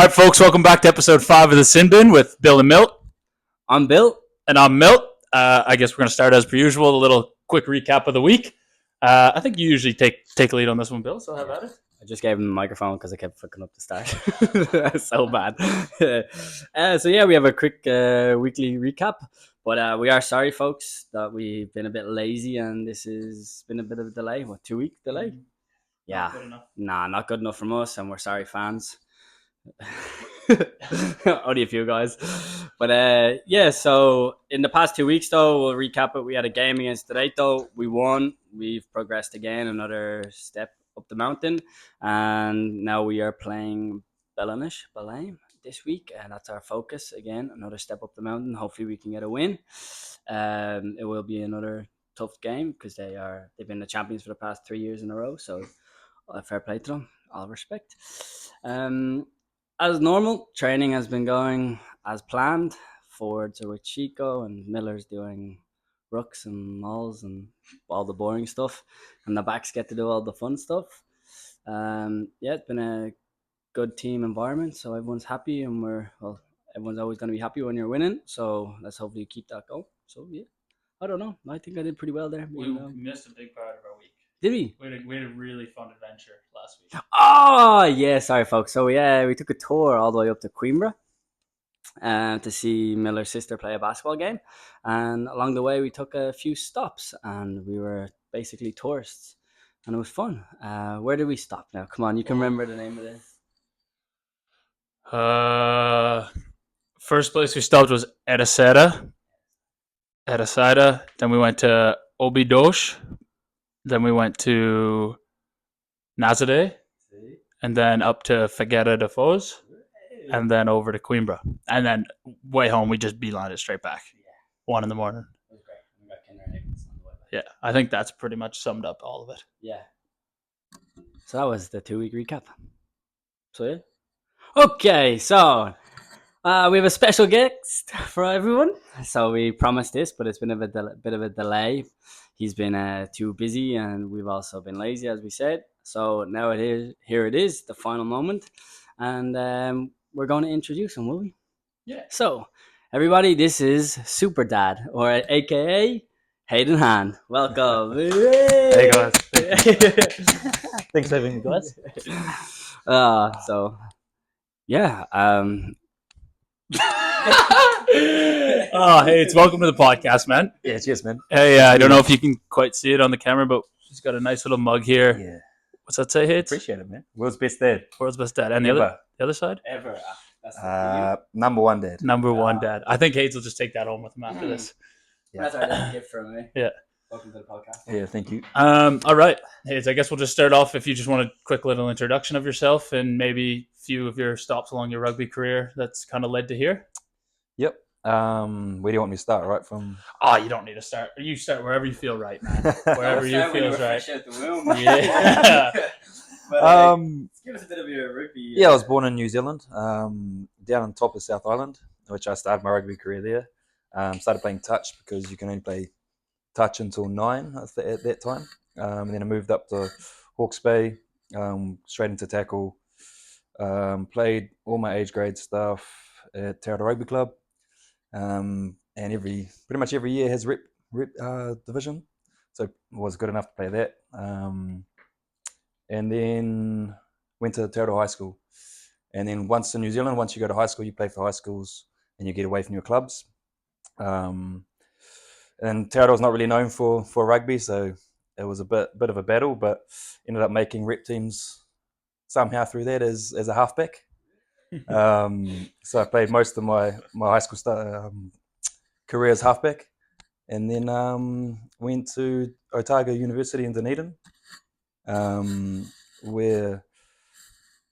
All right, folks, welcome back to episode 5 of the Sin Bin with Bill and Milt. I'm Bill. And I'm Milt. I guess we're going to start as per usual, a little quick recap of the week. I think you usually take a lead on this one, Bill, so have at it. I just gave him the microphone because I kept fucking up the start. So bad. We have a quick weekly recap. But we are sorry, folks, that we've been a bit lazy and this has been a bit of a delay. What, 2-week delay? Yeah. Not good enough from us, and we're sorry, fans. Only a few guys. But so in the past 2 weeks, though, we'll recap it. We had a game against Direito. We won. We've progressed again, another step up the mountain, and now we are playing Belém this week, and that's our focus again, another step up the mountain. Hopefully we can get a win. It will be another tough game because they've been the champions for the past 3 years in a row, so fair play to them, all respect. As normal, training has been going as planned. Forwards are with Chico, and Miller's doing rucks and mauls and all the boring stuff, and the backs get to do all the fun stuff. It's been a good team environment, so everyone's happy, and everyone's always going to be happy when you're winning. So let's hopefully keep that going. So I don't know. I think I did pretty well there. We missed a big part of our week. Did we? We had a really fun adventure last week. Oh, yeah. Sorry, folks. So, we took a tour all the way up to Coimbra to see Miller's sister play a basketball game. And along the way, we took a few stops, and we were basically tourists. And it was fun. Where did we stop now? Come on, you can remember the name of this. First place we stopped was Edaceta. Then we went to Obidos. Then we went to Nazaré, and then up to Figueira da Foz, and then over to Coimbra. And then way home, we just beelined it straight back. 1 a.m. It was great. We got Kenner on the way back. Yeah, I think that's pretty much summed up all of it. Yeah. So that was the 2-week recap. So, yeah. Okay, so we have a special guest for everyone. So we promised this, but it's been a bit of a delay. He's been too busy, and we've also been lazy, as we said. So now here it is, the final moment. And we're going to introduce him, will we? Yeah. So, everybody, this is Super Dad, or a.k.a. Hayden Hann. Welcome. Hey, guys. Thanks for having me, guys. Hey, it's welcome to the podcast, man. Yeah, cheers, man. Hey, I don't know if you can quite see it on the camera, but she's got a nice little mug here. Yeah. What's that say, Hayden? Appreciate it, man. World's best dad. World's best dad. And the other side? Ever. Number one dad. Number one dad. I think Hayes will just take that home with him after this. Yeah. That's our little gift from me. Yeah. Welcome to the podcast. Yeah, thank you. All right. Hayes, I guess we'll just start off if you just want a quick little introduction of yourself and maybe a few of your stops along your rugby career that's kind of led to here. Yep. Where do you want me to start? Right from? You don't need to start. You start wherever you feel right, man. Wherever you feel right. Yeah. But, give us a bit of your rugby. I was born in New Zealand, down on top of South Island, which I started my rugby career there. Started playing touch because you can only play touch until 9 at that time. And then I moved up to Hawke's Bay, straight into tackle. Played all my age grade stuff at Te Aroha Rugby Club. And pretty much every year has rep division. So was good enough to play that. And then went to Te Aroha High School. And then once in New Zealand, once you go to high school, you play for high schools and you get away from your clubs. And Te Aroha's not really known for rugby, so it was a bit of a battle, but ended up making rep teams somehow through that as a halfback. So I played most of my high school career as halfback, and then went to Otago University in Dunedin, where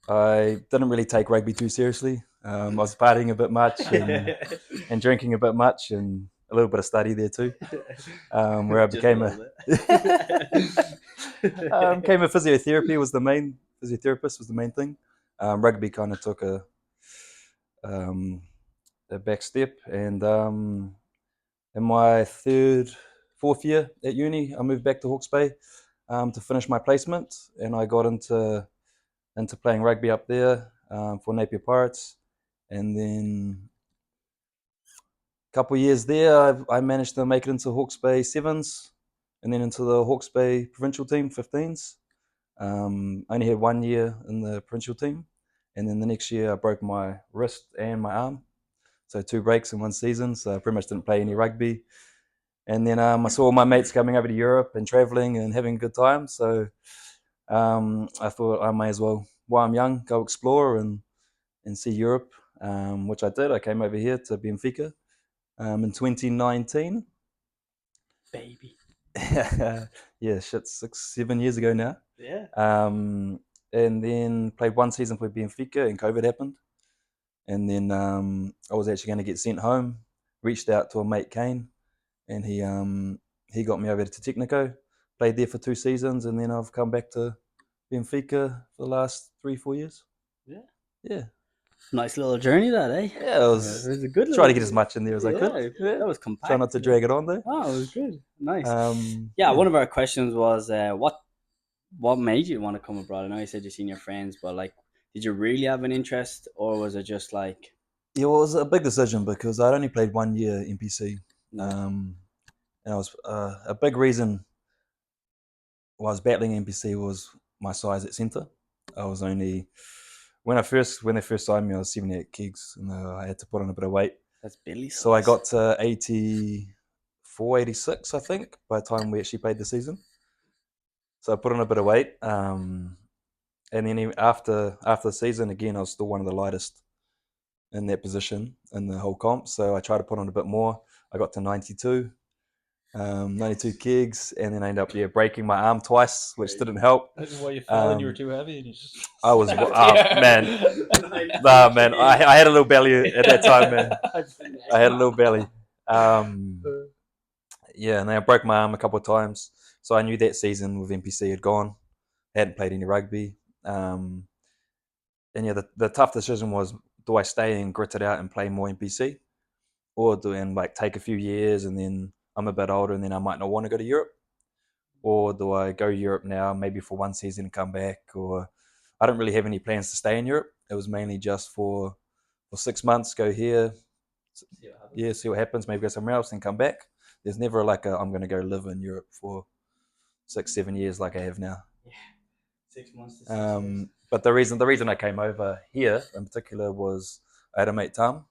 I didn't really take rugby too seriously. I was partying a bit much and drinking a bit much, and a little bit of study there too, where I became a physiotherapist was the main thing. Rugby kind of took a back step, and in my fourth year at uni, I moved back to Hawke's Bay to finish my placement, and I got into playing rugby up there. for Napier Pirates, and then a couple of years there, I managed to make it into Hawke's Bay Sevens, and then into the Hawke's Bay provincial team 15s. Only had 1 year in the provincial team, and then the next year I broke my wrist and my arm, so 2 breaks in 1 season. So I pretty much didn't play any rugby. And then I saw all my mates coming over to Europe and traveling and having a good time. So I thought I may as well, while I'm young, go explore and see Europe, which I did. I came over here to Benfica in 2019. Baby. Yeah, shit, 6-7 years ago now. Yeah. And then played 1 season for Benfica, and COVID happened. And then I was actually going to get sent home. Reached out to a mate, Kane, and he got me over to Technico. Played there for 2 seasons, and then I've come back to Benfica for the last 3-4 years. Yeah. Yeah. Nice little journey, that, eh? Yeah, it was a good. try to get as much in there as I could. Yeah, that was compact. Try not to drag it on though. Oh, it was good. Nice. Yeah. One of our questions was what made you want to come abroad? I know you said you've seen your friends, but like, did you really have an interest, or was it just like? Yeah, well, it was a big decision because I'd only played 1 year NPC, No. and I was a big reason why I was battling NPC was my size at centre. I was only when they first signed me, I was 78 kgs, and I had to put on a bit of weight. That's Billy size. So I got to 84, 86, I think, by the time we actually played the season. So I put on a bit of weight, and then after the season, again, I was still one of the lightest in that position in the whole comp. So I tried to put on a bit more. I got to 92, 92 kegs, and then I ended up breaking my arm twice, which didn't help. Well, you fell and you were too heavy, and you just. I was man. Nah, man. I had a little belly at that time, man. I had a little belly. Yeah, and then I broke my arm a couple of times. So I knew that season with NPC had gone. Hadn't played any rugby. And yeah, the tough decision was, do I stay and grit it out and play more NPC, or do and like take a few years and then I'm a bit older and then I might not want to go to Europe, or do I go to Europe now, maybe for 1 season and come back? Or I don't really have any plans to stay in Europe. It was mainly just for 6 months, go here, see what happens, maybe go somewhere else and come back. There's never like I'm going to go live in Europe for 6-7 years like I have now. Yeah. 6 months to 6 years. But the reason I came over here in particular was I had a mate, Tom.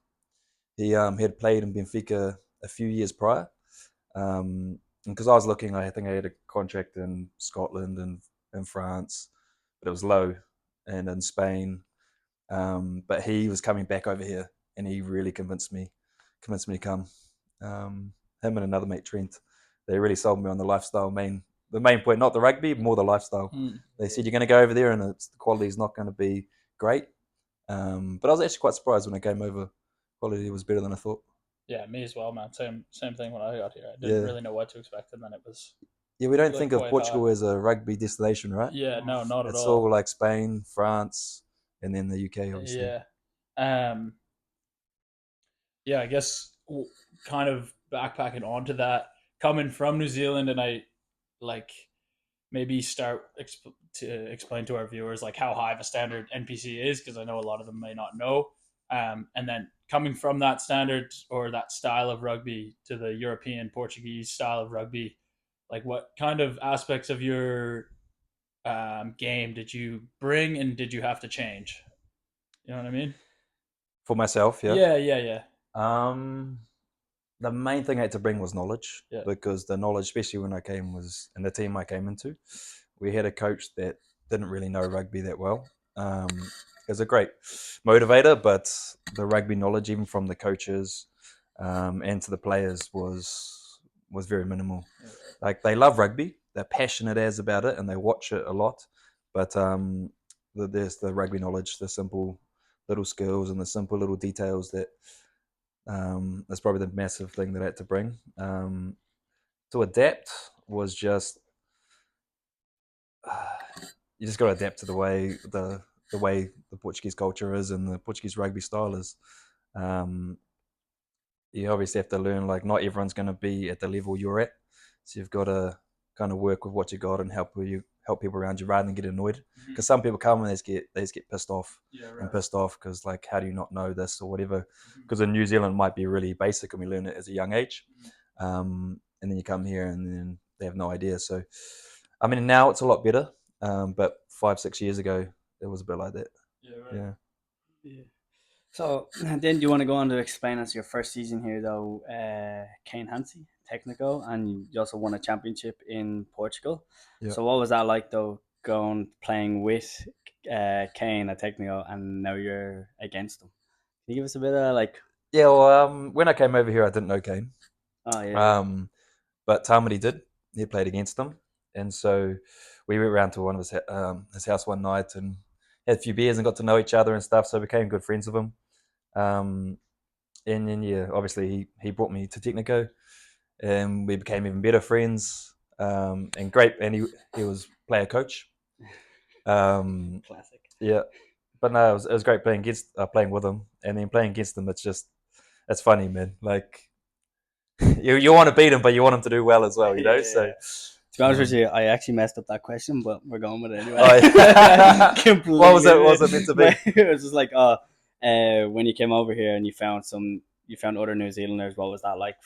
He had played in Benfica a few years prior, because I was looking. I think I had a contract in Scotland and in France, but it was low, and in Spain. But he was coming back over here, and he really convinced me to come. Him and another mate, Trent, they really sold me on the lifestyle. The main point, not the rugby, more the lifestyle. They said you're going to go over there, and the quality is not going to be great. But I was actually quite surprised when I came over. Quality was better than I thought. Yeah, me as well, man. Same thing when I got here. I didn't really know what to expect, and then it was. Yeah, we don't think of Portugal as a rugby destination, right? Yeah, no, not at all. It's all like Spain, France, and then the UK, obviously. Yeah. Yeah, I guess kind of backpacking onto that, coming from New Zealand, and I like maybe start to explain to our viewers like how high of a standard NPC is, because I know a lot of them may not know. And then coming from that standard or that style of rugby to the European Portuguese style of rugby, like what kind of aspects of your game did you bring, and did you have to change? You know what I mean? For myself, yeah. Yeah. The main thing I had to bring was knowledge, Yeah. because the knowledge, especially when I came, was in the team I came into, we had a coach that didn't really know rugby that well. It was a great motivator, but the rugby knowledge, even from the coaches and to the players, was very minimal. Yeah. Like, they love rugby, they're passionate as about it, and they watch it a lot. But there's the rugby knowledge, the simple little skills and the simple little details that that's probably the massive thing that I had to bring. To adapt was just you just got to adapt to the way the Portuguese culture is and the Portuguese rugby style is. You obviously have to learn, like, not everyone's going to be at the level you're at, so you've got to kind of work with what you got and help people around you rather than get annoyed. Because some people come and they just get pissed off and pissed off because like, how do you not know this or whatever? Because in New Zealand it might be really basic and we learn it as a young age, and then you come here and then they have no idea. So I mean, now it's a lot better, but 5-6 years ago it was a bit like that. Yeah. So then you want to go on to explain us your first season here, though, Kane Hansi, Technico, and you also won a championship in Portugal. Yeah. So what was that like, though, playing with Kane at Technico, and now you're against them? Can you give us a bit of like? Yeah, well, when I came over here, I didn't know Kane. Oh yeah. But Tamati did. He played against them, and so we went around to one of his house one night and had a few beers and got to know each other and stuff. So became good friends with him. And then obviously he brought me to Technico, and we became even better friends. And great, and he was player coach. Classic. Yeah, but no, it was great playing with him, and then playing against him. It's funny, man. Like you want to beat him, but you want him to do well as well, you know. Yeah. So to be honest with you, I actually messed up that question, but we're going with it anyway. Oh, yeah. What was it meant to be? It was just like, when you came over here and you found other New Zealanders. What was that like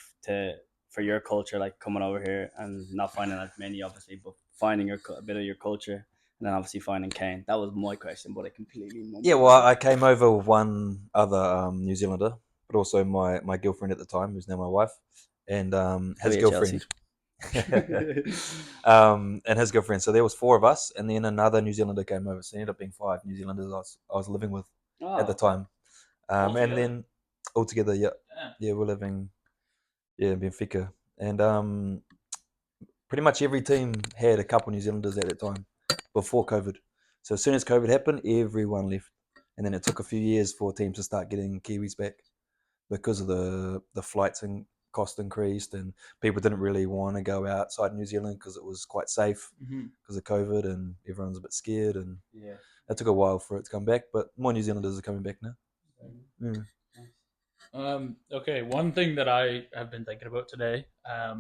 for your culture, like coming over here and not finding as many, obviously, but finding a bit of your culture, and then obviously finding Kane? That was my question, but I completely Yeah, well, I came over with one other New Zealander, but also my girlfriend at the time, who's now my wife, and his girlfriend. And his girlfriend. So there was 4 of us, and then another New Zealander came over. So it ended up being 5 New Zealanders I was living with at the time. And then altogether, yeah, we're living, in Benfica, and pretty much every team had a couple New Zealanders at that time before COVID. So as soon as COVID happened, everyone left, and then it took a few years for teams to start getting Kiwis back because of the flights and cost increased, and people didn't really want to go outside New Zealand because it was quite safe because of COVID, and everyone's a bit scared, and it took a while for it to come back, but more New Zealanders are coming back now. Okay, one thing that I have been thinking about today, I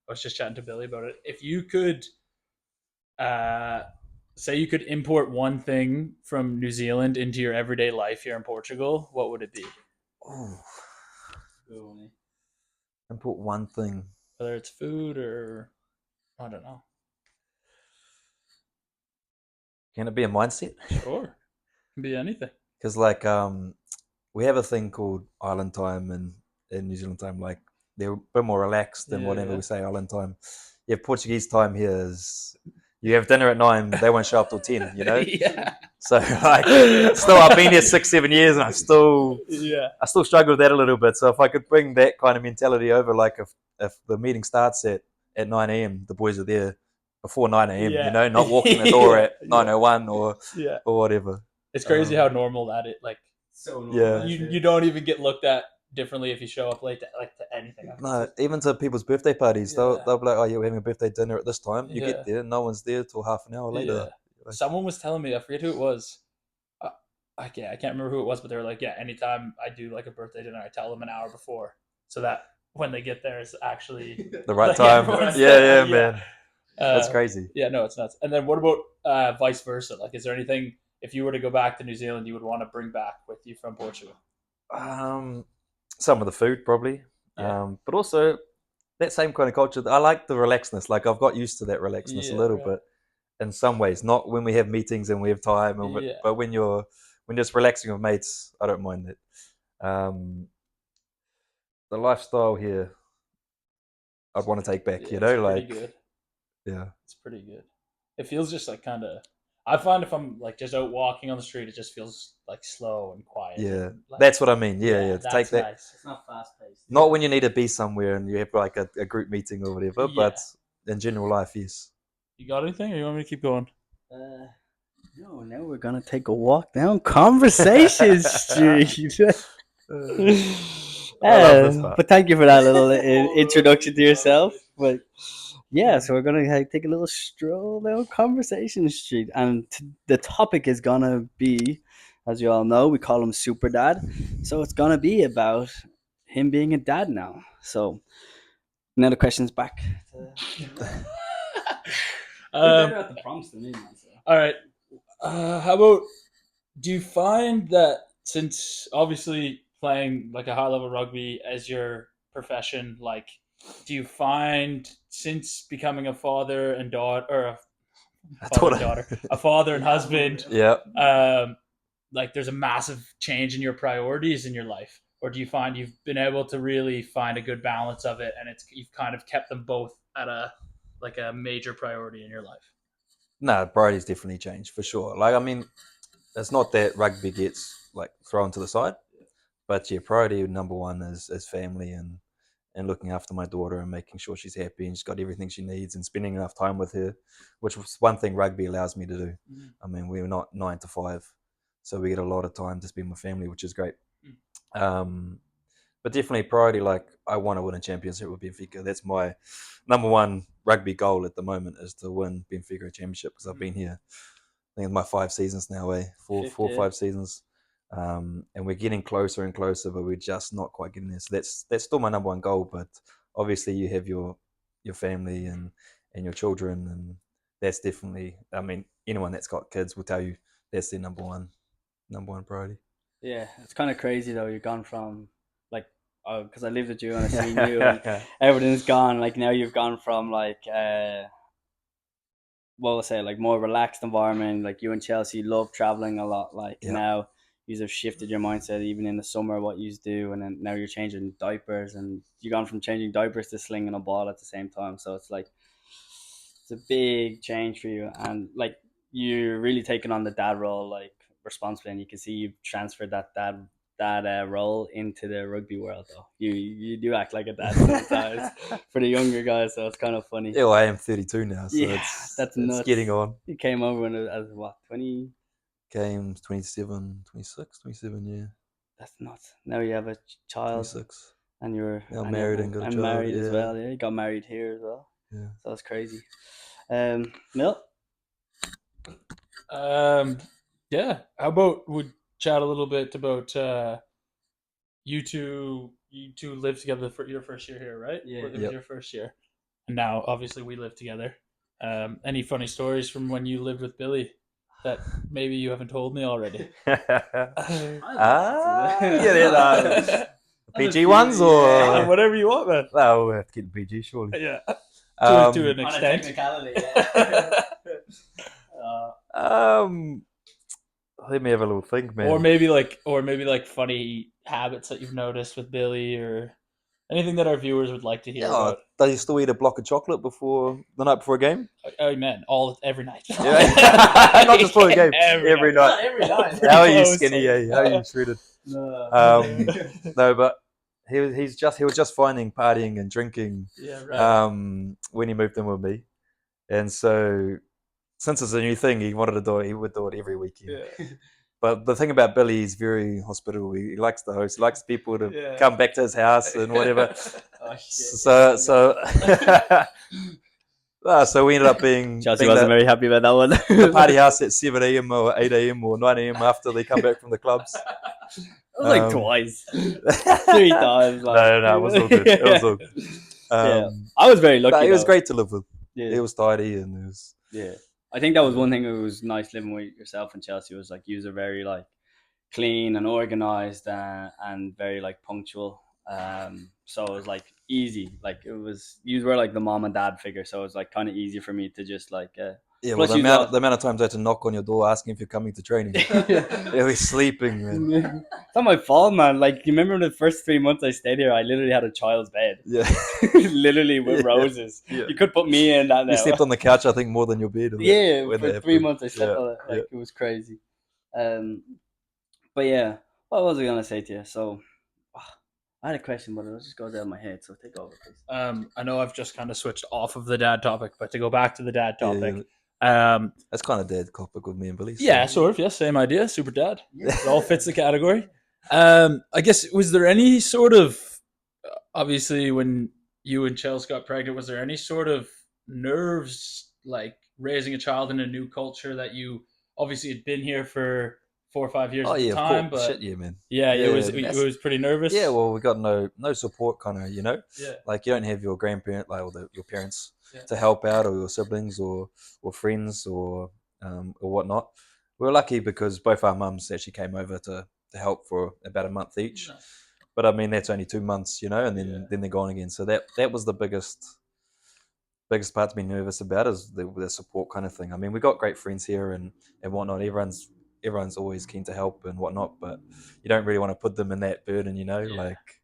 was just chatting to Billy about it. If you could say you could import one thing from New Zealand into your everyday life here in Portugal, what would it be? Import one thing. Whether it's food or I don't know. Can it be a mindset? Sure. It can be anything. Because like we have a thing called island time and New Zealand time, like they're a bit more relaxed than whatever we say island time. Yeah, Portuguese time here is you have dinner at 9, they won't show up till 10, you know? Yeah. So like still I've been here 6-7 years and I still struggle with that a little bit. So if I could bring that kind of mentality over, like if the meeting starts at 9 a.m, the boys are there before 9 a.m, you know, not walking the door at 9:01 or whatever. It's crazy how normal that is. Like, so normal. You don't even get looked at differently if you show up late to anything. No, even to people's birthday parties, they'll be like, "Oh yeah, we're having a birthday dinner at this time." You get there, no one's there till half an hour later. Like, someone was telling me, I forget who it was. I can't remember who it was, but they were like, "Yeah, anytime I do like a birthday dinner, I tell them an hour before, so that when they get there, it's actually the right time." Yeah, man, that's crazy. Yeah, no, it's nuts. And then what about vice versa? Like, is there anything if you were to go back to New Zealand, you would want to bring back with you from Portugal? Some of the food probably, but also that same kind of culture. I like the relaxedness. Like I've got used to that relaxedness a little bit in some ways. Not when we have meetings and we have time, but when you're just relaxing with mates, I don't mind it. The lifestyle here, I'd want to take back. You know, like good. Yeah, it's pretty good. It feels just like kind of. I find if I'm like just out walking on the street, it just feels like slow and quiet. Yeah, and, like, that's what I mean. Yeah, to take that. Nice. It's not fast paced. Not when you need to be somewhere and you have like a group meeting or whatever, but in general life, yes. You got anything, or you want me to keep going? No. Now we're gonna take a walk down Conversation Street. But thank you for that little introduction to yourself. But yeah, so we're gonna take a little stroll down Conversation Street, and the topic is gonna be, as you all know, we call him Super Dad. So it's gonna be about him being a dad now. So now the question's back. You're better at the prompts than me, man. So. All right. How about, do you find that since obviously playing like a high level rugby as your profession, like, do you find since becoming a father and daughter, or a father and daughter, a father and husband, Yeah. like there's a massive change in your priorities in your life? Or do you find you've been able to really find a good balance of it, and you've kind of kept them both at a major priority in your life? No, priorities definitely changed for sure. Like, I mean, it's not that rugby gets like thrown to the side, but yeah, priority number one is family and looking after my daughter and making sure she's happy and she's got everything she needs and spending enough time with her, which was one thing rugby allows me to do. Mm-hmm. I mean, we're not 9 to 5, so we get a lot of time to spend with family, which is great. But definitely priority, like I want to win a championship with Benfica. That's my number one rugby goal at the moment, is to win Benfica a championship, because I've been here, I think it's my 5 seasons now, four or 5 seasons. And we're getting closer and closer, but we're just not quite getting there. So that's still my number one goal. But obviously, you have your family and your children, and that's definitely. I mean, anyone that's got kids will tell you that's their number one priority. Yeah, it's kind of crazy though. You've gone from like, because I lived with you and I seen you, and everything's gone. Like now you've gone from like, what will I say, like more relaxed environment. Like you and Chelsea love traveling a lot. Like now you have shifted your mindset, even in the summer, what you do, and then now you're changing diapers, and you've gone from changing diapers to slinging a ball at the same time. So it's like it's a big change for you, and like you're really taking on the dad role, like responsibly, and you can see you've transferred that role into the rugby world. Though you do act like a dad sometimes for the younger guys, so it's kind of funny. Yeah, well, I am 32 now, so Yeah, that's nuts. It's getting on. You came over when it was, as what, 20? Came 27, 26, 27, yeah. That's nuts. Now you have a child. 26. And you're now married and got a job. Married as well. Yeah, you got married here as well. Yeah. So that's crazy. Mill? Yeah. How about we chat a little bit about you two lived together for your first year here, right? Yeah. It was your first year. And now obviously we live together. Any funny stories from when you lived with Billy that maybe you haven't told me already? PG ones or whatever you want, man. Well, we'll have to keep the PG, surely. Yeah. To an extent. On a technicality, let me have a little think, man. Or maybe like funny habits that you've noticed with Billy, or anything that our viewers would like to hear about. Does he still eat a block of chocolate the night before a game? Oh man, every night. Not just for a game. Every night. Not every night. How are you skinny? How are you shredded? No, but he was just finding partying and drinking. Yeah, right. When he moved in with me, and so since it's a new thing, he wanted to do it. He would do it every weekend. Yeah. But the thing about Billy, he's very hospitable. He likes the host. He likes people to come back to his house and whatever. Oh, shit. So we ended up being Chelsea wasn't very happy about that one. the party house at 7 a.m. or 8 a.m. or 9 a.m. after they come back from the clubs. It was like twice, 3 times. Like. No, it was all good. It was all good. Yeah, I was very lucky. It was great to live with. Yeah. It was tidy and it was. Yeah, I think that was one thing that was nice living with yourself and Chelsea, was like you were very like clean and organized and very like punctual. So it was like easy. Like you were like the mom and dad figure, so it was like kind of easy for me to just like. Yeah, well, the amount of times I had to knock on your door asking if you're coming to training. You were sleeping, man. It's not my fault, man. Like, you remember the first 3 months I stayed here, I literally had a child's bed. Yeah. Literally with roses. Yeah. You could put me in that now. You slept on the couch, I think, more than your bed. Yeah, for 3 months I slept on it. Like, it was crazy. But yeah, what was I going to say to you? So, I had a question, but it just goes out of my head, so take over, please. I know I've just kind of switched off of the dad topic, but to go back to the dad topic. Yeah. That's kind of dead topic with me and Billy. So. Yeah, sort of. Yeah, same idea. Super dad. It all fits the category. I guess, was there any sort of, obviously when you and Chelsea got pregnant, was there any sort of nerves, like raising a child in a new culture that you obviously had been here for 4 or 5 years Oh at the yeah, time, of course. but Shit, yeah, man. yeah, Yeah, it was pretty nervous. Yeah, well, we got no support, kind of, Yeah. like you don't have your grandparent, like your parents Yeah. to help out, or your siblings, or friends, or whatnot. We were lucky because both our mums actually came over to help for about a month each. Nice. But I mean, that's only 2 months, and then Yeah. then they're gone again. So that was the biggest part to be nervous about, is the support kind of thing. I mean, we got great friends here and whatnot. Everyone's always keen to help and whatnot, but you don't really want to put them in that burden, Yeah. like.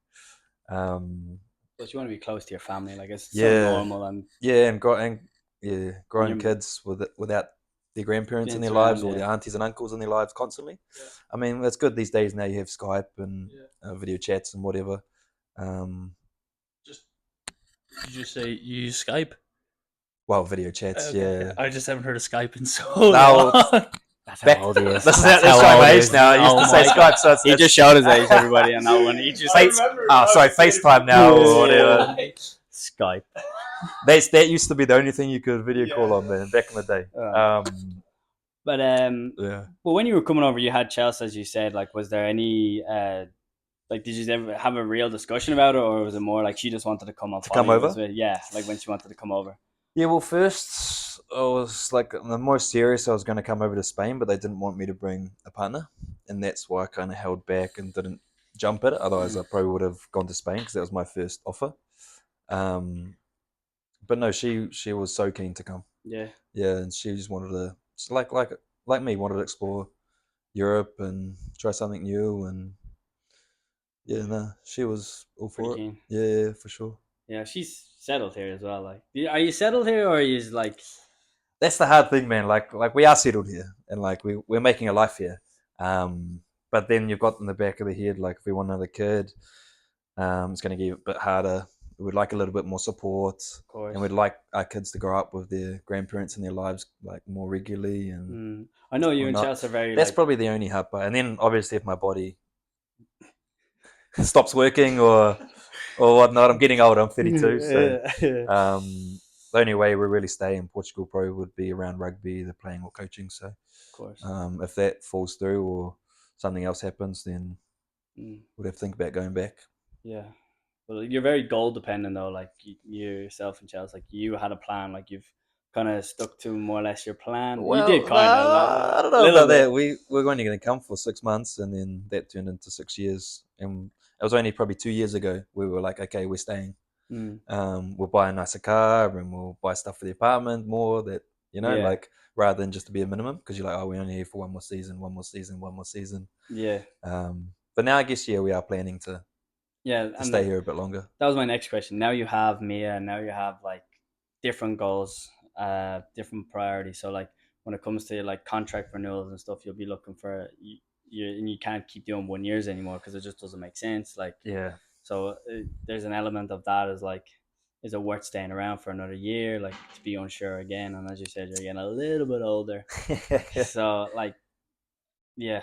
But you want to be close to your family, like it's so Yeah. normal and Yeah, and growing Your- kids without their grandparents in their Parents lives, around, or yeah. their aunties and uncles in their lives constantly. Yeah. I mean, it's good these days. Now you have Skype and Yeah. video chats and whatever. Did you say you use Skype? Well, video chats, yeah. I just haven't heard of Skype in so No, long. that's Back- how old he is. That's That's showing how old my he age is. now. I used Oh to say my Skype, so it's, He just showed his age, everybody, on that one. He just FaceTime now or whatever. Skype. That used to be the only thing you could video call on, man, back in the day. But Yeah. But when you were coming over, you had Chelsea, as you said. Like, was there any like, did you ever have a real discussion about it, or was it more like she just wanted to come To come over? Yeah, like when she wanted to come over. Yeah, well, first I was like, the more serious, I was going to come over to Spain, but they didn't want me to bring a partner, and that's why I kind of held back and didn't jump at it. Otherwise, I probably would have gone to Spain because that was my first offer. But no, she was so keen to come. Yeah. Yeah, and she just wanted to, just like me, wanted to explore Europe and try something new, and yeah, no, she was all for Pretty it. keen. Yeah, for sure. Yeah, she's settled here as well. Like, are you settled here, or are you like? That's the hard thing, man. Like we are settled here, and like we're making a life here. But then you've got in the back of the head, like, if we want another kid, it's going to get a bit harder. We'd like a little bit more support, Of course. and we'd like our kids to grow up with their grandparents in their lives, like, more regularly. And I know you and not- Chelsea are very. that's like, probably the only hard part. And then obviously, if my body stops working or whatnot, I'm getting older. I'm 32, so the only way we really stay in Portugal probably would be around rugby, either playing or coaching. So, of course. if that falls through or something else happens, then we'd have to think about going back. Yeah. Well, you're very goal dependent though. Like you yourself and Chelsea, like you had a plan. Like you've kind of stuck to more or less your plan. Well, you did kind of. I don't know about that. We're only going to come for 6 months, and then that turned into 6 years. And it was only probably 2 years ago we were like, okay, we're staying. We'll buy a nicer car, and we'll buy stuff for the apartment more. That like, rather than just to be a minimum, because you're like, oh, we're only here for one more season. Yeah. But now I guess we are planning to and stay here a bit longer. That was my next question. Now you have Mia, and now you have like different goals, different priorities. So like when it comes to like contract renewals and stuff, you'll be looking for and you can't keep doing 1 years anymore because it just doesn't make sense. Like so there's an element of that is like, is it worth staying around for another year, like to be unsure again? And as you said, you're getting a little bit older, so like yeah.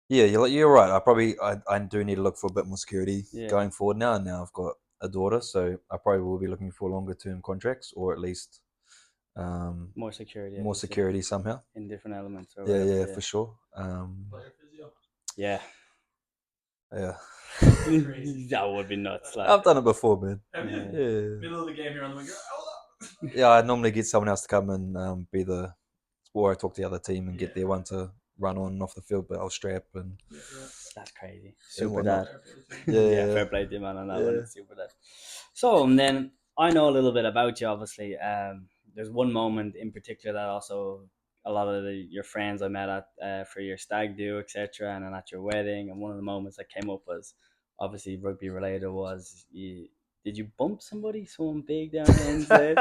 Yeah, you're right. I do need to look for a bit more security Yeah. going forward now. And now I've got a daughter, so I probably will be looking for longer term contracts, or at least More security. more security somehow. in different elements. Or Yeah, whatever, for sure. Yeah. Yeah. That would be nuts. Like. I've done it before, man. Yeah. Middle of the game here on the wing. Hold up. Yeah, I normally get someone else to come and be the, or I talk to the other team and get their one to run on and off the field, but I'll strap and That's crazy. and Super dad. whatnot. Yeah, fair play to you, man, on that one. Super dad. So, and then I know a little bit about you, obviously. There's one moment in particular that also a lot of your friends I met at for your stag do, etc., and then at your wedding. And one of the moments that came up was obviously rugby related. Was did you bump somebody? Someone big down the inside?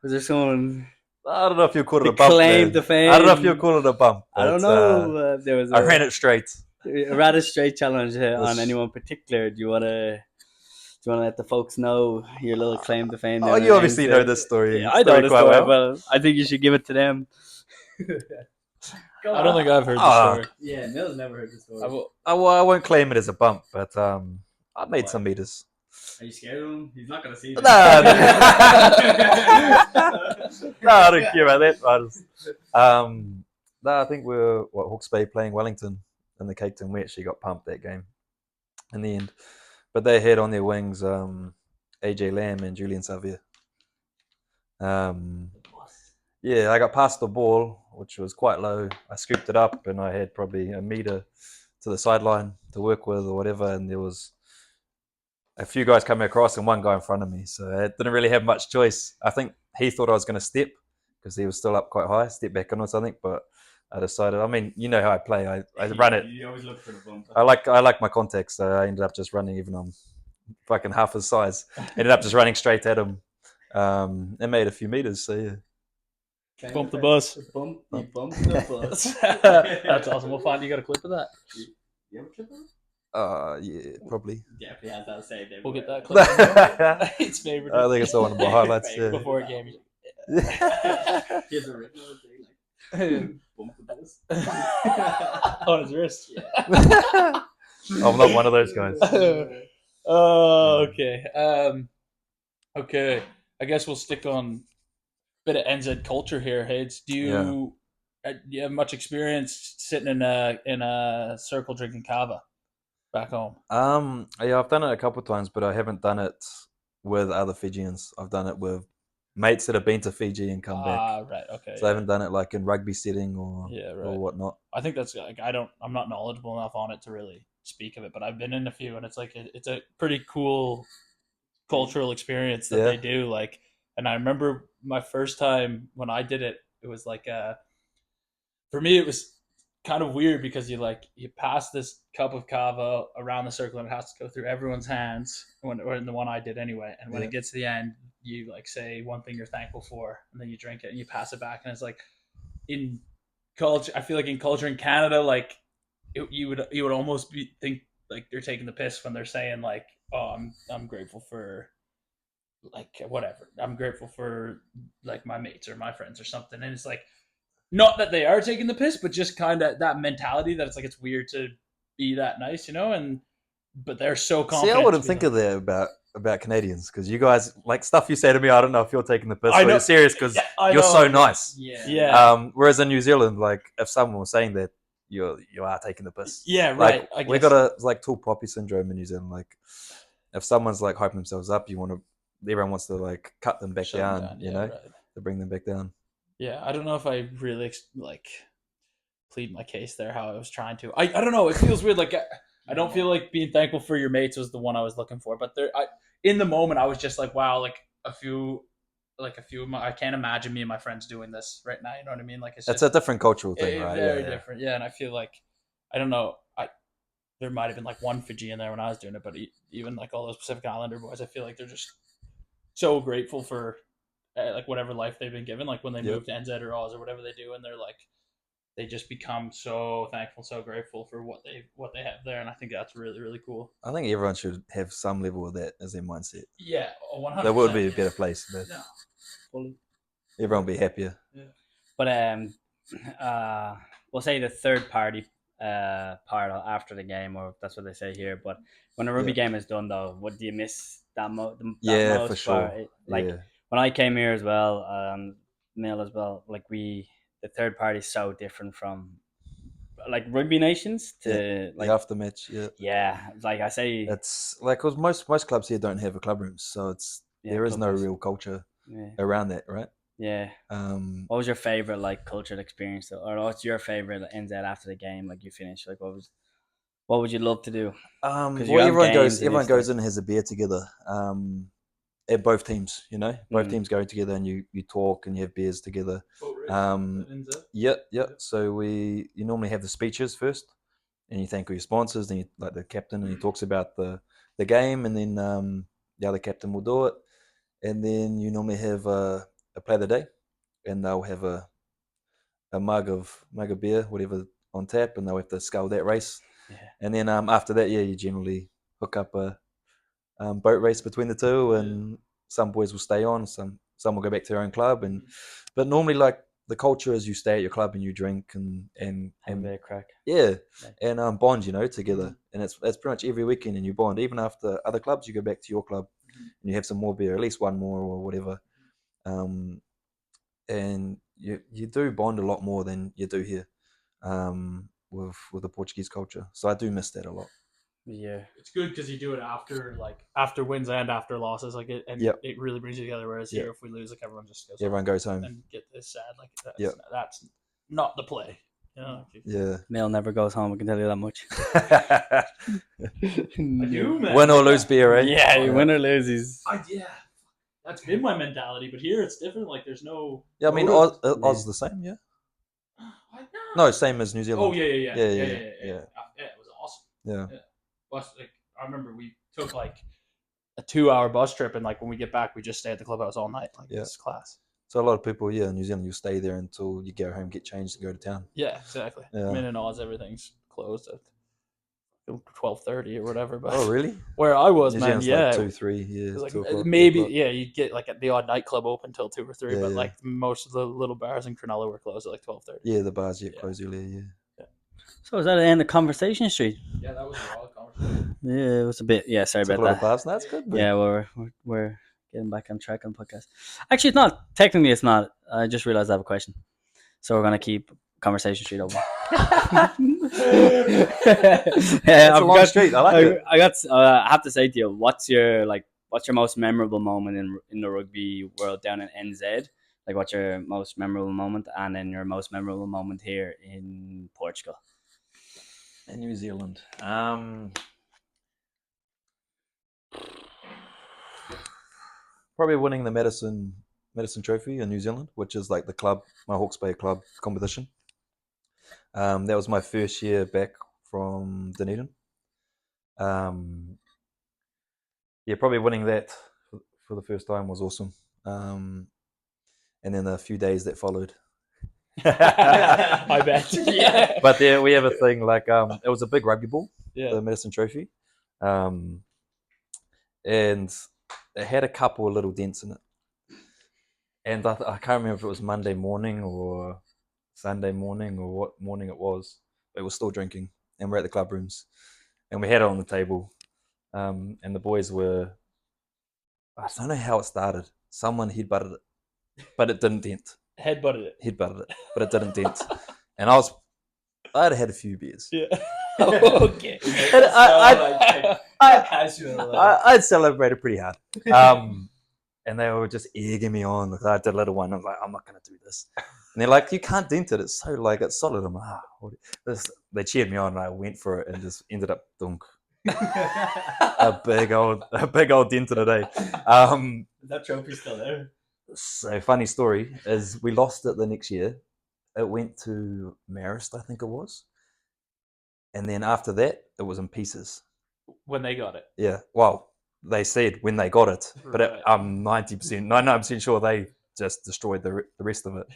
Was there someone? I don't know if you call it a bump. Claimed the fame. I don't know if you call it a bump. I don't know. There was. I ran it straight. A rather straight challenge on anyone particular. Do you want to let the folks know your little claim to fame? Oh, you obviously know this story. Yeah, I know the quite story, well. but I think you should give it to them. I don't think I've heard the story. Yeah, Mill's never heard the story. I won't claim it as a bump, but I made some meters. Are you scared of him? He's not gonna see No. No, I don't care about that. No, I think we were Hawke's Bay playing Wellington in the Cape Town. We actually got pumped that game in the end, but they had on their wings AJ Lamb and Julian Savia. Yeah, I got past the ball, which was quite low. I scooped it up, and I had probably a meter to the sideline to work with or whatever, and there was a few guys coming across and one guy in front of me, so I didn't really have much choice. I think he thought I was going to step because he was still up quite high, step back in or something, but I decided, I mean, you know how I play. I run it. You always look for the bump. I like my contacts, so I ended up just running, even though I'm fucking half his size. Ended up just running straight at him and made a few meters, so yeah. Bump the bus. You bumped the bus. That's awesome. We'll find you got a clip of that. You have a clip of it? Yeah, probably. Definitely has that saved. We'll get that clip. I It's favorite. think it's one of my highlights. Yeah. Before a game. Here's a written thing, like bump the bus. On his wrist. Yeah. I'm not one of those guys. Oh, okay. Okay. I guess we'll stick on a bit of NZ culture here, Hades. Do you have much experience sitting in a circle drinking kava back home? Yeah, I've done it a couple of times, but I haven't done it with other Fijians. I've done it with mates that have been to Fiji and come back. Ah, right. Okay. So I haven't done it like in rugby setting or right. whatnot. I think that's like I'm not knowledgeable enough on it to really speak of it, but I've been in a few, and it's like it's a pretty cool cultural experience that they do. Like, and I remember my first time when I did it. It was like for me, it was kind of weird because you pass this cup of kava around the circle and it has to go through everyone's hands or in the one I did anyway. And when it gets to the end, you like say one thing you're thankful for, and then you drink it and you pass it back. And it's like in culture, I feel like in culture in Canada, like you would almost think like they're taking the piss when they're saying like, oh, I'm grateful for like whatever. I'm grateful for like my mates or my friends or something. And it's like, not that they are taking the piss, but just kind of that mentality that it's like it's weird to be that nice, you know. But they're so confident. See, I wouldn't think of that about Canadians, because you guys like stuff you say to me. I don't know if you're taking the piss or you're serious, because you're so nice. Yeah. Whereas in New Zealand, like if someone was saying that, you are taking the piss. Yeah, right. Like, we got a like tall poppy syndrome in New Zealand. Like if someone's like hyping themselves up, everyone wants to like cut them back down, you know, to bring them back down. Yeah, I don't know if I really like plead my case there how I was trying to. I don't know. It feels weird. Like I don't feel like being thankful for your mates was the one I was looking for. But in the moment, I was just like, wow, like a few of my. I can't imagine me and my friends doing this right now. You know what I mean? Like it's a different cultural thing, right? Very different. Yeah, and I feel like I don't know. There might have been like one Fijian there when I was doing it, but even like all those Pacific Islander boys, I feel like they're just so grateful for like whatever life they've been given, like when they move to NZ or Oz or whatever they do, and they're like they just become so thankful, so grateful for what they have there, and I think that's really, really cool. I think everyone should have some level of that as their mindset. Yeah, 100%. That would be a better place, but fully. Everyone would be happier. Yeah. But we'll say the third party part after the game, or that's what they say here. But when a rugby game is done, though, what do you miss that most? For sure. When I came here as well, Neil as well, like the third party is so different from like rugby nations to like the aftermatch. Like I say, it's like because most clubs here don't have a club room, so there is no real culture around that, right? Yeah. What was your favorite like cultural experience, or what's your favorite NZ after the game? Like you finished, like what would you love to do? Everyone goes in and has a beer together. At both teams, you know, both teams go together and you talk and you have beers together. So you normally have the speeches first, and you thank all your sponsors. Then you like the captain, and he talks about the game, and then the other captain will do it, and then you normally have a play of the day, and they'll have a mug of beer, whatever, on tap, and they'll have to scull that race. And then after that, you generally hook up a boat race between the two, and some boys will stay on, some will go back to their own club, but normally like the culture is you stay at your club and you drink and have a bit of crack. And bond, you know, together. And it's pretty much every weekend, and you bond. Even after other clubs, you go back to your club and you have some more beer, at least one more or whatever. and you do bond a lot more than you do here, with the Portuguese culture. So I do miss that a lot. Yeah. It's good because you do it after wins and after losses, Yep. it really brings you together. Whereas Yep. here, if we lose, like everyone just goes Everyone goes home. and get this sad. Like Yep. that's not the play. You know? Yeah. Neil never goes home. I can tell you that much. I do, man. Win or lose beer, eh? Yeah, you win or lose. He's That's been my mentality, but here it's different. Like there's no. Yeah, I mean, motive. Oz is the same, yeah? What? No, same as New Zealand. Oh yeah. Yeah. It was awesome. Yeah. Bus, like I remember we took like a 2 hour bus trip, and like when we get back, we just stay at the clubhouse all night. Like Yeah. it's class. So a lot of people, in New Zealand, you stay there until you go home, get changed, and go to town. Yeah, exactly. Yeah. I mean, in Oz, everything's closed at 12:30 or whatever. But Oh, really? where I was, New man, Zealand's yeah, like 2, 3, yeah, like 2 o'clock. maybe 3 o'clock. yeah, you get like the odd nightclub open till 2 or 3, Yeah, but yeah. like most of the little bars in Cronulla were closed at like 12:30. Yeah, the bars close earlier. Yeah. So is that the end of Conversation Street? Yeah, that was a wild conversation. Yeah, it was a bit. Yeah, sorry Took a about lot of that. bars. That's good. Man. Yeah, we're getting back on track on podcast. Actually, it's not. Technically, it's not. I just realized I have a question. So we're gonna keep Conversation Street open. It's a long street. I like it. I have to say to you, what's your most memorable moment in the rugby world down in NZ? Like, what's your most memorable moment, and then your most memorable moment here in Portugal? In New Zealand. Probably winning the Medicine Trophy in New Zealand, which is like the club, my Hawke's Bay club competition. That was my first year back from Dunedin. Yeah, probably winning that for the first time was awesome. And then a few days that followed. I bet. Yeah. But there we have a thing like it was a big rugby ball, Yeah. the Medicine Trophy, and it had a couple of little dents in it. And I can't remember if it was Monday morning or Sunday morning or what morning it was. But we were still drinking, and we're at the club rooms, and we had it on the table, and the boys were. I don't know how it started. Someone headbutted it, but it didn't dent. Headbutted it. Headbutted it, but it didn't dent. And I'd had a few beers. Yeah. Okay. And I'd celebrated pretty hard. And they were just egging me on. I did a little one. I was like, I'm not going to do this. And they're like, you can't dent it. It's so it's solid. I'm like, they cheered me on, and I went for it and just ended up dunk. a big old dent in a day. That trophy's still there. So funny story is we lost it the next year. It went to Marist, I think it was. And then after that, it was in pieces. When they got it. Yeah. Well, they said when they got it, but Right. I'm 99% sure they just destroyed the rest of it.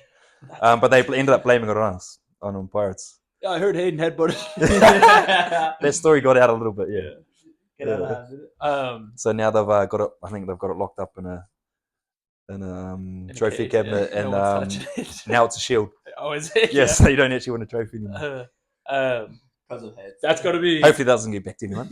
But they ended up blaming it on us, on Pirates. Yeah, I heard Hayden headbutted. That story got out a little bit, yeah. Get out of hand. So now they've got it. I think they've got it locked up in a trophy cabinet, yeah. and No one's touching it. now it's a shield. Oh, is it? Yes, so you don't actually win a trophy anymore. Because of heads. That's got to be. Hopefully, that doesn't get back to anyone.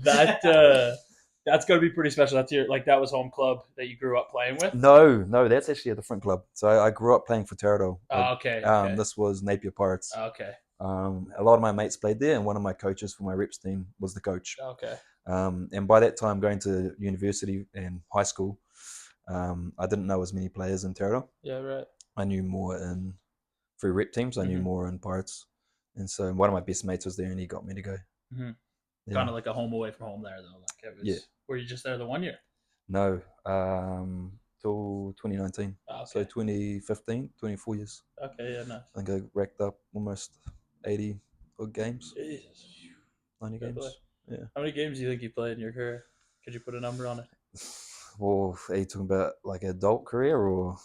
That's got to be pretty special. That's that was home club that you grew up playing with. No, that's actually a different club. So I grew up playing for Taradol. Oh, okay. This was Napier Pirates. Okay. A lot of my mates played there, and one of my coaches for my reps team was the coach. Okay. And by that time, going to university and high school, I didn't know as many players in Taradol. Yeah, right. I knew more through rep teams. I knew more in Pirates, and so one of my best mates was there, and he got me to go. Mm-hmm. Yeah. Kind of like a home away from home there, though. Like it was, yeah. Were you just there the 1 year? No, till 2019. Oh, okay. So 2015, 24 years. Okay, yeah, nice. I think I racked up almost 80 odd games. Jesus. 90 games. Yeah. How many games do you think you played in your career? Could you put a number on it? Well, are you talking about like adult career or?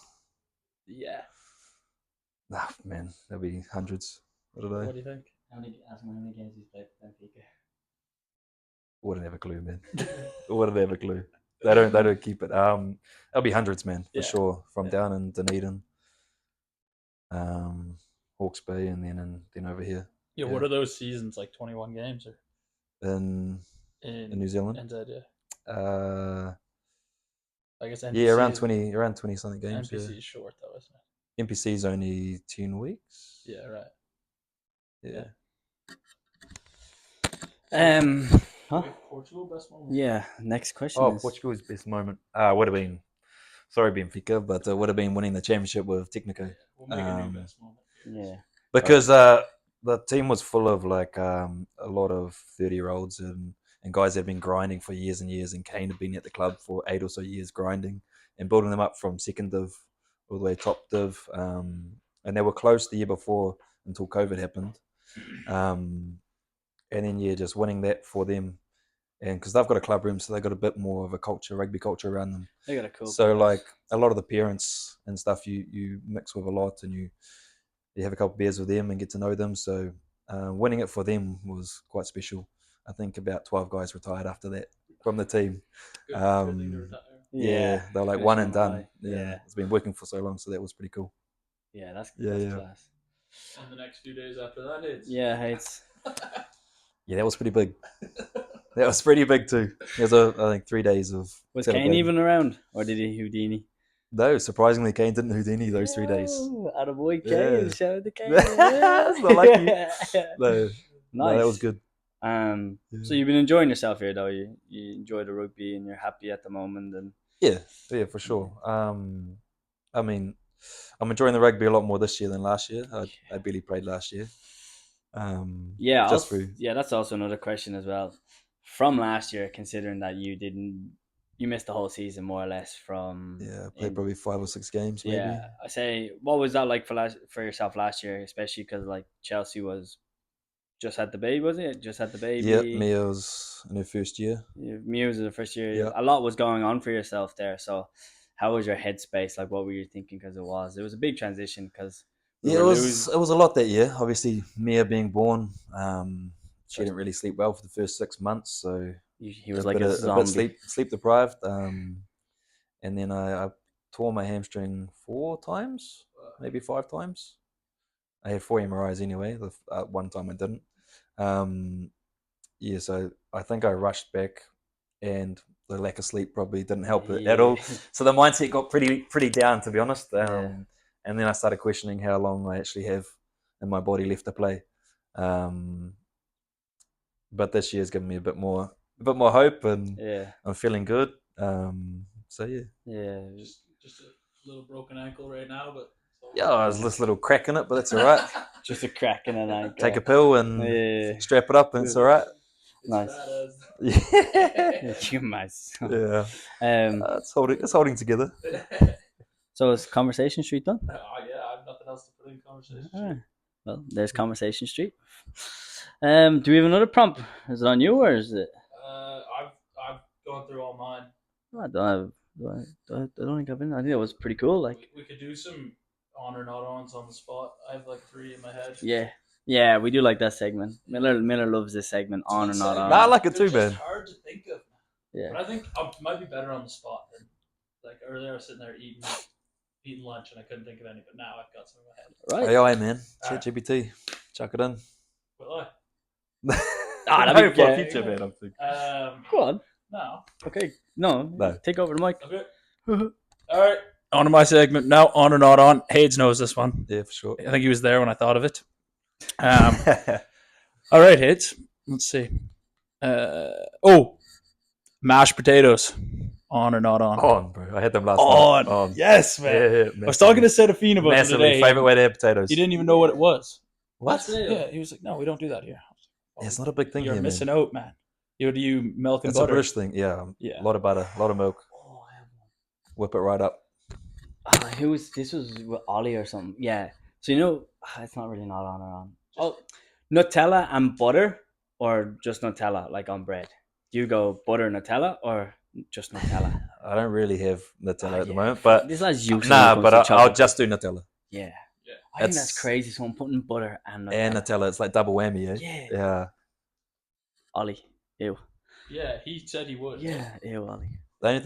Yeah. Nah, man, that'd be hundreds. I don't know. What do you think? How many games you played for Benfica? Wouldn't have a clue, man. Wouldn't have a clue. They don't keep it. It'll be hundreds, man, for sure. From down in Dunedin, Hawke's Bay, and then over here. Yeah. What are those seasons like? 21 games or? In New Zealand. NZ, yeah. I guess NPC Yeah, around is- 20 something games. NPC is short though, isn't it? Yeah. NPC is only 10 weeks. Yeah, right. Yeah. Huh? Portugal best moment. Yeah. Next question Oh, is. Portugal's best moment would have been, sorry, Benfica, but would have been winning the championship with Technico. We'll make a new best moment. Yeah. Because the team was full of like a lot of 30-year-olds and guys that had been grinding for years and years, and Kane had been at the club for 8 or so years grinding and building them up from second div all the way top div, and they were close the year before until COVID happened, and then yeah, just winning that for them, and because they've got a club room, so they got a bit more of a culture, rugby culture around them. They got a cool. So place. like a lot of the parents and stuff, you mix with a lot, and you have a couple of beers with them and get to know them. So winning it for them was quite special. I think about 12 guys retired after that from the team. Good thing to retire. Yeah, they're like finish one on and a done. high. Yeah, it's been working for so long, so that was pretty cool. Yeah, that's Yeah. class. And the next few days after that, it's It's Yeah, that was pretty big. That was pretty big too. It was, I think, 3 days of. was Kane celebrating. even around, or did he Houdini? No, surpringly, Kane didn't Houdini those 3 days. Attaboy Yeah. Kane, shout out to Kane. That's not like you. No, Nice. that was good. So you've been enjoying yourself here, though. You enjoy the rugby, and you're happy at the moment. And Yeah, for sure. I mean, I'm enjoying the rugby a lot more this year than last year. I barely played last year. That's also another question as well. From last year, considering that you missed the whole season more or less from. Yeah, I played probably 5 or 6 games maybe. Yeah, I say, what was that like for yourself last year, especially because like Chelsea was just had the baby, was it? Just had the baby. Yeah, Mia was in her first year. Mia was the first year. Yeah. A lot was going on for yourself there. So, how was your headspace? Like, what were you thinking? Because it was a big transition. Because It was a lot that year. Obviously, Mia being born, she didn't really sleep well for the first 6 months, so he was like a bit zombie. sleep deprived. And then I tore my hamstring 4 times, maybe 5 times. I had 4 MRIs anyway. The one time I didn't. Yeah, so I think I rushed back, and the lack of sleep probably didn't help it at all. So the mindset got pretty down, to be honest. And then I started questioning how long I actually have in my body left to play. But this year's given me a bit more hope, and I'm feeling good. So yeah. just a little broken ankle right now, but Yeah, there's this little crack in it, but that's all right. Just a crack in an ankle. Take a pill and strap it up, and it's all right. Nice. Yeah. You must. Yeah. It's holding together. So is Conversation Street done? yeah, I have nothing else to put in conversation. Right. Well, there's Conversation Street. Do we have another prompt? Is it on you or is it? I've gone through all mine. I don't think I've been. I think it was pretty cool. Like we could do some on or not ons on the spot. I have like 3 in my head. Yeah, we do like that segment. Miller loves this segment, on or not on. I like it too, They're man. just hard to think of. Yeah. But I think I might be better on the spot than like earlier. I was sitting there eating lunch and I couldn't think of any, but now I've got some in my head. Right. AI, man. ChatGPT. Chuck it in. Will I? That'd be good. Future, man. I'm thinking. Go on. No. Okay. No. Take over the mic. Okay. All right. On to my segment now. On or not on. Hades knows this one. Yeah, for sure. I think he was there when I thought of it. All right, Hades. Let's see. Mashed potatoes. On or not on? On, bro. I had them last On. night. On. Yes, man. Yeah, I was talking to Serafine about it massively today. favorite way to have potatoes. He didn't even know what it was. What? Yeah, he was like, "No, we don't do that here." Yeah, it's not a big thing You're here, missing man. out, man. You milk and It's butter. a British thing. Yeah. Yeah. A lot of butter, a lot of milk. Oh, I have one. Whip it right up. This was with Ollie or something. Yeah. So it's not really not on or on. Oh, Nutella and butter, or just Nutella, like on bread. Do you go butter Nutella or just Nutella? I don't really have Nutella at the moment, but this is useless. nah, but I'll just do Nutella. Yeah. Yeah. I think that's crazy. So I'm putting butter and Nutella. And Nutella, it's like double whammy, eh? Yeah. Yeah. Ollie, ew. Yeah, he said he would. Yeah, ew, Ollie. I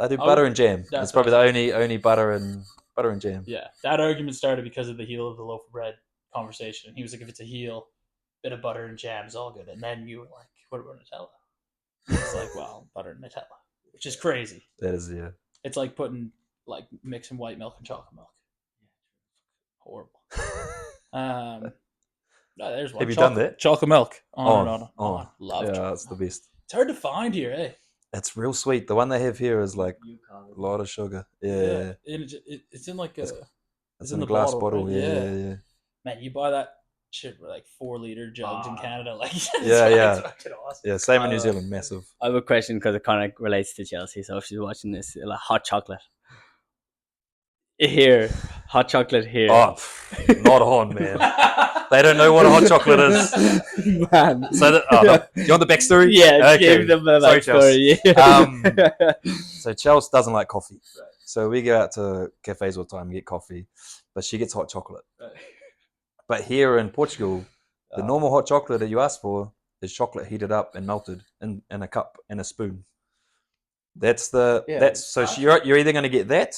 do butter and jam. That's probably the only butter and jam. Yeah, that argument started because of the heel of the loaf of bread conversation. He was like, if it's a heel, bit of butter and jam is all good. And then you were like, what about Nutella? It's like, well, butter and Nutella, which is crazy. That is, yeah. It's like mixing white milk and chocolate milk. Horrible. No, there's one. Have you done that? Chocolate milk. On. Love Yeah, chocolate that's the milk. best. It's hard to find here, eh? It's real sweet. The one they have here is like a lot of sugar. Yeah. And it's in like a. It's in a glass bottle. right? Yeah. Man, you buy that shit for like 4-liter jugs in Canada, like Yeah. it's fucking awesome. Yeah, same in New Zealand, massive. I have a question because it kind of relates to Chelsea. So if she's watching this, like hot chocolate here, hot chocolate here. Oh, not on, man. They don't know what a hot chocolate is. Man. So, you want the backstory? Yeah, Okay. give them the Sorry, backstory. Yeah. So Chelsea doesn't like coffee. So we go out to cafes all the time and get coffee, but she gets hot chocolate. But here in Portugal, the normal hot chocolate that you ask for is chocolate heated up and melted in a cup and a spoon. So you're either going to get that,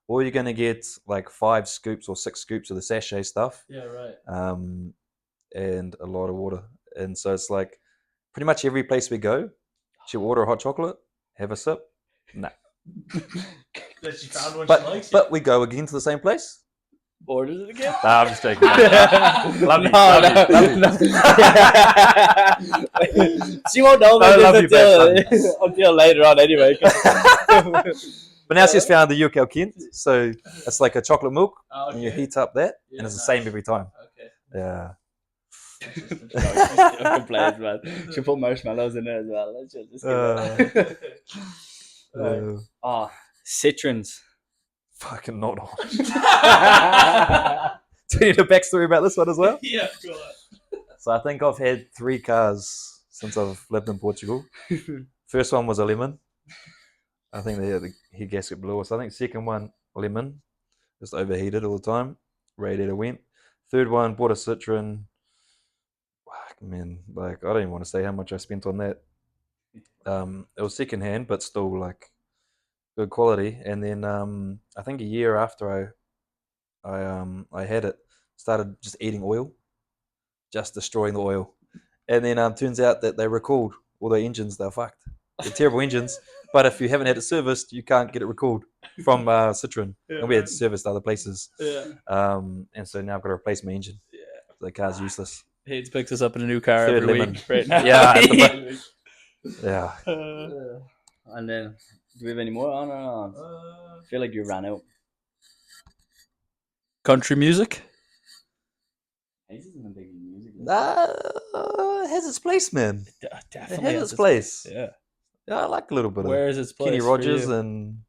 or you're going to get like 5 scoops or 6 scoops of the sachet stuff. Yeah, right. And a lot of water. And so it's like pretty much every place we go, she'll order a hot chocolate, have a sip. Nah. That she found one she likes. But we go again to the same place. Orders it again? Nah, I'm just joking. Love you. She won't know about this until later on anyway. But now she's found the UKL Kent, so it's like a chocolate milk, and you heat up that, and it's the same every time. Okay. Yeah. Complains, man. She'll put marshmallows in there as well. Citrons. Fucking not on. Do you need a backstory about this one as well? Yeah, go on. So I think I've had 3 cars since I've lived in Portugal. First one was a lemon. I think the heat gasket blew us. I think second one, lemon. Just overheated all the time. Radiator went. Third one, bought a Citroen. Man, like I don't even want to say how much I spent on that. It was second hand, but still like good quality. And then I think a year after I had it, started just eating oil, just destroying the oil. And then turns out that they recalled all the engines. They're fucked. They're terrible engines. But if you haven't had it serviced, you can't get it recalled from Citroen. Yeah, and we had serviced other places. Yeah. And so now I've got to replace my engine. Yeah. The car's useless. Hayden's picked us up in a new car Third every lemon. week right now. Yeah. Yeah. And then, do we have any more on or on? I feel like you ran out. Country music? Hayes isn't a big music. It has its place, man. Definitely It has its place. Yeah. Yeah, I like a little bit Where of is its place? Kenny for Rogers you? and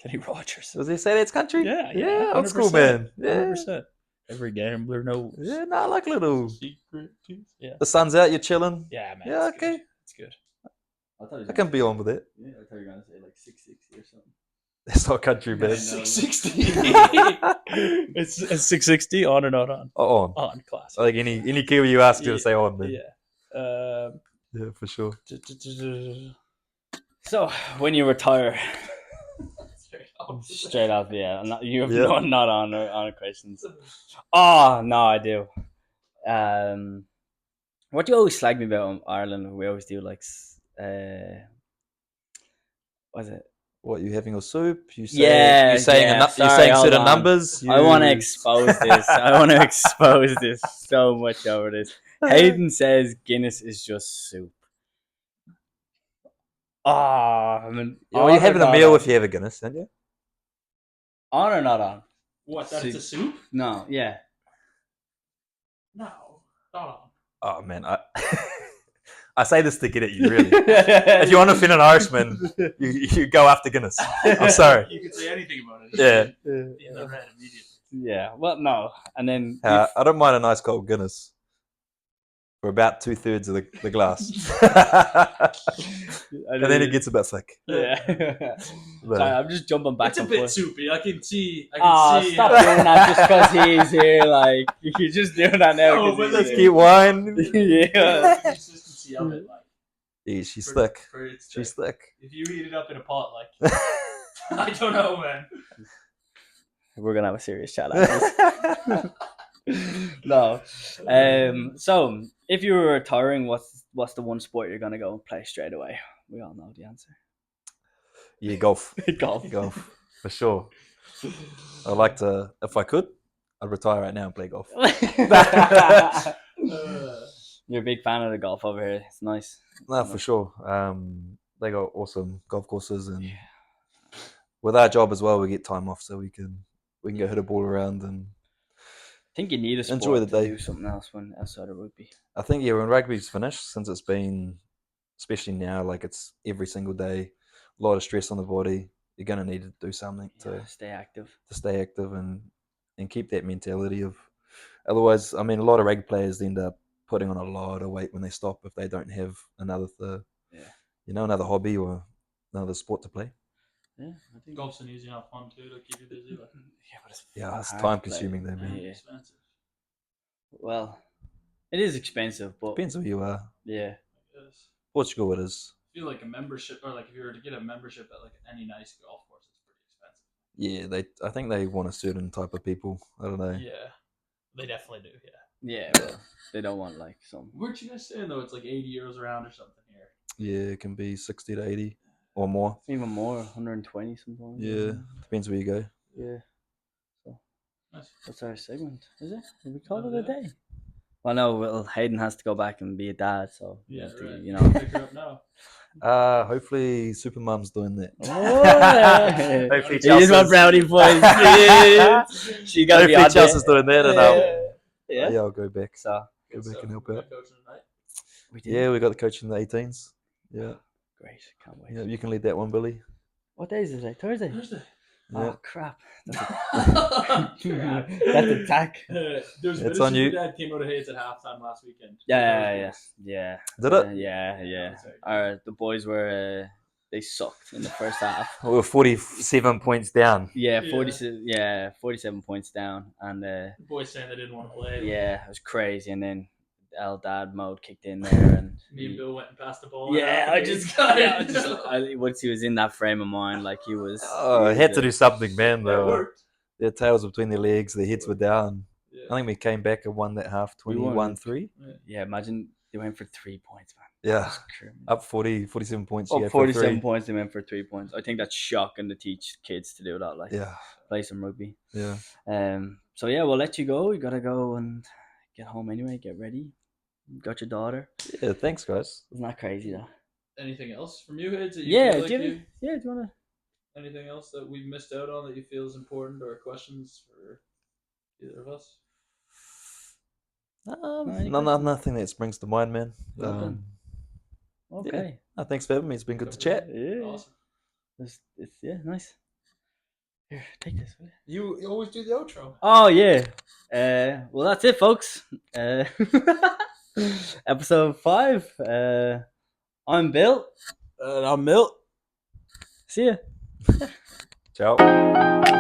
Kenny Rogers. does he say that's country? Yeah, old school, man. Yeah, 100%. Every gambler knows. yeah. No, I like a little. Secret juice. Yeah. The sun's out, you're chilling. Yeah, man. Yeah, it's okay. Good. It's good. I can be on with it. Yeah, I thought you were going to say like 660 or something. That's not country, man. No. 660. It's 660 on or not on? On. On, class. Like any Kiwi you ask, you to say on, man. Yeah. Yeah, for sure. So, when you retire, straight up, yeah. You have not on questions. Oh, no, I do. What do you always slag me about Ireland? We always do like, what is it? What, you having a soup? You say, Yeah, you're saying, yeah. you're Sorry, saying hold certain on. numbers. I want to expose this. I want to expose this so much over this. Hayden says Guinness is just soup. I mean, Well, you're having a meal if you have a Guinness, aren't you? On or not on? What, that's a soup? No, yeah. No, not on. Oh, man. I say this to get at you, really. If you want to offend an Irishman, you go after Guinness. I'm sorry. You can say anything about it. Yeah. In the red immediately. Yeah, well, no. And then... I don't mind a nice cold Guinness for about 2/3 of the glass. And then it gets a bit thick. Yeah. But, Sorry, I'm just jumping back It's a and bit forth. soupy. I can see. Stop doing that just because he's here. Like, you're just doing that now. No, 'cause but he's let's here. keep wine. Yeah. Consistency of it, like. Yeah, she's for- thick. for its She's sake. thick. If you heat it up in a pot, like, I don't know, man. We're gonna have a serious chat after this. No. So if you were retiring, what's the one sport you're gonna go and play straight away? We all know the answer. Yeah, golf. Golf. For sure. I'd like to, if I could, I'd retire right now and play golf. You're a big fan of the golf over here. It's nice. No, for sure. They got awesome golf courses, and with our job as well, we get time off so we can go hit a ball around and I think you need a sport enjoy the to day. do something else when outside of rugby. I think when rugby's finished, since it's been, especially now, like it's every single day, a lot of stress on the body. You're gonna need to do something to Stay active. stay active and keep that mentality of. Otherwise, I mean, a lot of rugby players end up putting on a lot of weight when they stop if they don't have another, another hobby or another sport to play. Yeah, I think Golf's an easy enough fun too to keep you busy. But but It's hard time to play. consuming though, man. Yeah. expensive. Well, it is expensive, but Depends who you are. yeah, Yes. Portugal, it is. I feel like a membership, or like if you were to get a membership at like any nice golf course, it's pretty expensive. Yeah, I think they want a certain type of people. I don't know. Yeah, they definitely do. Yeah. yeah. Well, they don't want like some. Weren't you guys saying though it's like 80 euros around or something here? Yeah, it can be 60 to 80 or more. Even more, 120 sometimes. Yeah, depends where you go. Yeah. So Nice. that's our segment, is it? Did we call it a day? Well, no. Well, Hayden has to go back and be a dad, so we Yeah, have to, right. you know. Pick her up now. Hopefully Supermum's doing that. Oh, Hopefully he is my brownie boy. Yeah. She got to be Hopefully on Chelsea's there. doing that, and Yeah. I'll go back. So Go back and help Good out. coaching tonight. we did. Yeah, we got the coach in the 18s. Yeah, Great. Can't wait. yeah, you can lead that one, Billy. What day is it today? Thursday. Thursday. Yeah. Oh crap! That's a tack. There's It's a on you. Dad came out of Hayes at halftime last weekend. Yeah. Did it? Yeah. That's right. The boys were they sucked in the first half. We were 47 points down. Yeah, Yeah. 47 points down, and The boys saying they didn't want to play. yeah, it was crazy. And then Dad mode kicked in there, and Me and Bill went and passed the ball. yeah, and I half the just game. yeah, I just once he was in that frame of mind, like he was. Oh, I had to do something, man. It Though worked. their tails were between their legs, their heads were down. Yeah. I think we came back and won that half, We won. 21-3. Yeah, imagine they went for 3 points, man. Yeah, That's crazy. up 47 points. Up yeah, 47 for points, they went for 3 points. I think that's shocking to teach kids to do that, like yeah, play some rugby. yeah. So yeah, we'll let you go. You gotta go and get home anyway. Get ready. You got your daughter. Yeah, thanks, guys. Isn't that crazy though? Anything else from you, Hayes? That Yeah, feel like do you wanna? anything else that we missed out on that you feel is important, or questions for either of us? any Nothing that springs to mind, man. Nothing. Okay. No, thanks for having me. It's been good to chat. Yeah. Awesome. It's nice. Here, take this. Will you? You always do the outro. Oh yeah. Well, that's it, folks. Episode 5. I'm Bill. I'm Milt. See ya. Ciao.